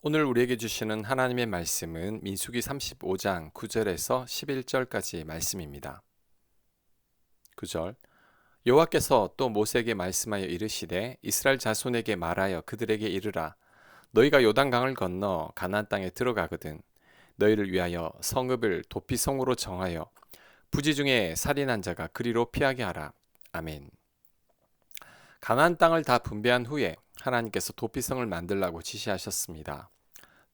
오늘 우리에게 주시는 하나님의 말씀은 민수기 35장 9절에서 11절까지 말씀입니다. 9절 여호와께서 또 모세에게 말씀하여 이르시되 이스라엘 자손에게 말하여 그들에게 이르라 너희가 요단강을 건너 가나안 땅에 들어가거든 너희를 위하여 성읍을 도피성으로 정하여 부지 중에 살인한 자가 그리로 피하게 하라. 아멘. 가나안 땅을 다 분배한 후에 하나님께서 도피성을 만들라고 지시하셨습니다.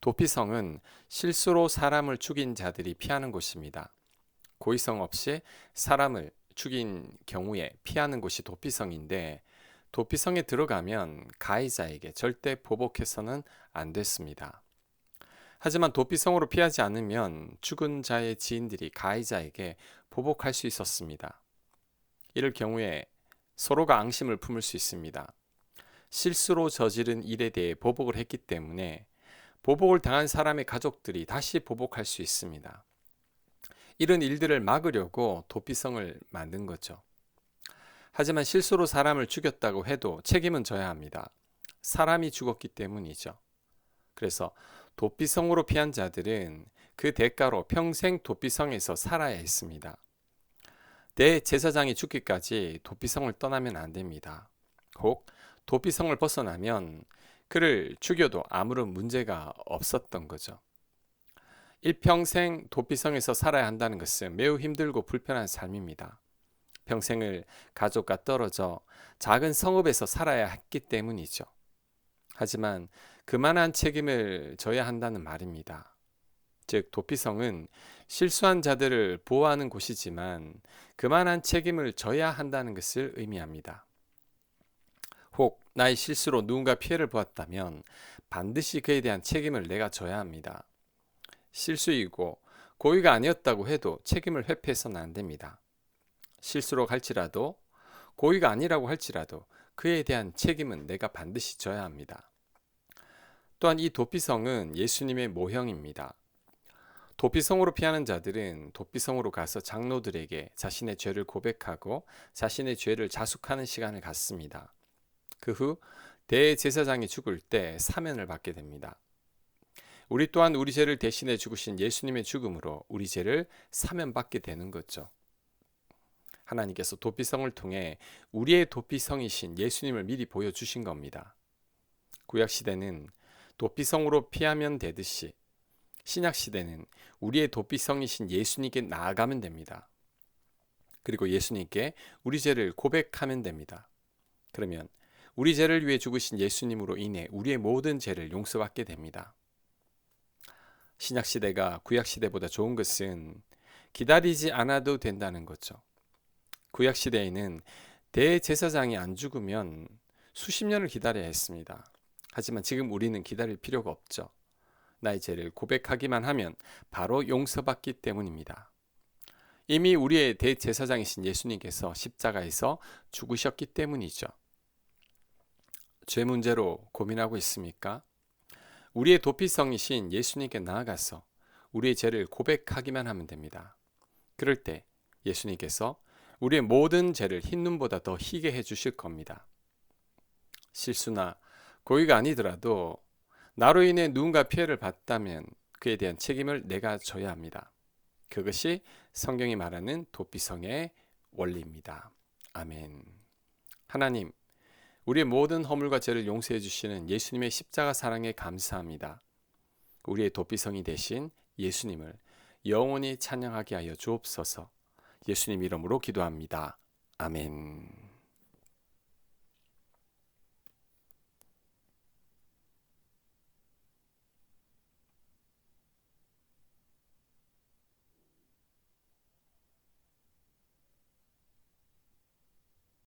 도피성은 실수로 사람을 죽인 자들이 피하는 곳입니다. 고의성 없이 사람을 죽인 경우에 피하는 곳이 도피성인데 도피성에 들어가면 가해자에게 절대 보복해서는 안 됐습니다. 하지만 도피성으로 피하지 않으면 죽은 자의 지인들이 가해자에게 보복할 수 있었습니다. 이럴 경우에 서로가 앙심을 품을 수 있습니다. 실수로 저지른 일에 대해 보복을 했기 때문에 보복을 당한 사람의 가족들이 다시 보복할 수 있습니다. 이런 일들을 막으려고 도피성을 만든 거죠. 하지만 실수로 사람을 죽였다고 해도 책임은 져야 합니다. 사람이 죽었기 때문이죠. 그래서 도피성으로 피한 자들은 그 대가로 평생 도피성에서 살아야 했습니다. 대제사장이 죽기까지 도피성을 떠나면 안 됩니다. 혹 도피성을 벗어나면 그를 죽여도 아무런 문제가 없었던 거죠. 일평생 도피성에서 살아야 한다는 것은 매우 힘들고 불편한 삶입니다. 평생을 가족과 떨어져 작은 성읍에서 살아야 했기 때문이죠. 하지만 그만한 책임을 져야 한다는 말입니다. 즉 도피성은 실수한 자들을 보호하는 곳이지만 그만한 책임을 져야 한다는 것을 의미합니다. 혹 나의 실수로 누군가 피해를 보았다면 반드시 그에 대한 책임을 내가 져야 합니다. 실수이고 고의가 아니었다고 해도 책임을 회피해서는 안 됩니다. 실수로 할지라도 고의가 아니라고 할지라도 그에 대한 책임은 내가 반드시 져야 합니다. 또한 이 도피성은 예수님의 모형입니다. 도피성으로 피하는 자들은 도피성으로 가서 장로들에게 자신의 죄를 고백하고 자신의 죄를 자숙하는 시간을 갖습니다. 그 후 대제사장이 죽을 때 사면을 받게 됩니다. 우리 또한 우리 죄를 대신해 죽으신 예수님의 죽음으로 우리 죄를 사면받게 되는 거죠. 하나님께서 도피성을 통해 우리의 도피성이신 예수님을 미리 보여주신 겁니다. 구약시대는 도피성으로 피하면 되듯이 신약시대는 우리의 도피성이신 예수님께 나아가면 됩니다. 그리고 예수님께 우리 죄를 고백하면 됩니다. 그러면 우리 죄를 위해 죽으신 예수님으로 인해 우리의 모든 죄를 용서받게 됩니다. 신약시대가 구약시대보다 좋은 것은 기다리지 않아도 된다는 거죠. 구약시대에는 대제사장이 안 죽으면 수십 년을 기다려야 했습니다. 하지만 지금 우리는 기다릴 필요가 없죠. 나의 죄를 고백하기만 하면 바로 용서받기 때문입니다. 이미 우리의 대제사장이신 예수님께서 십자가에서 죽으셨기 때문이죠. 죄 문제로 고민하고 있습니까? 우리의 도피성이신 예수님께 나아가서 우리의 죄를 고백하기만 하면 됩니다. 그럴 때 예수님께서 우리의 모든 죄를 흰눈보다 더 희게 해주실 겁니다. 실수나 고의가 아니더라도 나로 인해 누군가 피해를 봤다면 그에 대한 책임을 내가 져야 합니다. 그것이 성경이 말하는 도피성의 원리입니다. 아멘. 하나님, 우리의 모든 허물과 죄를 용서해 주시는 예수님의 십자가 사랑에 감사합니다. 우리의 도피성이 되신 예수님을 영원히 찬양하게 하여 주옵소서. 예수님 이름으로 기도합니다. 아멘.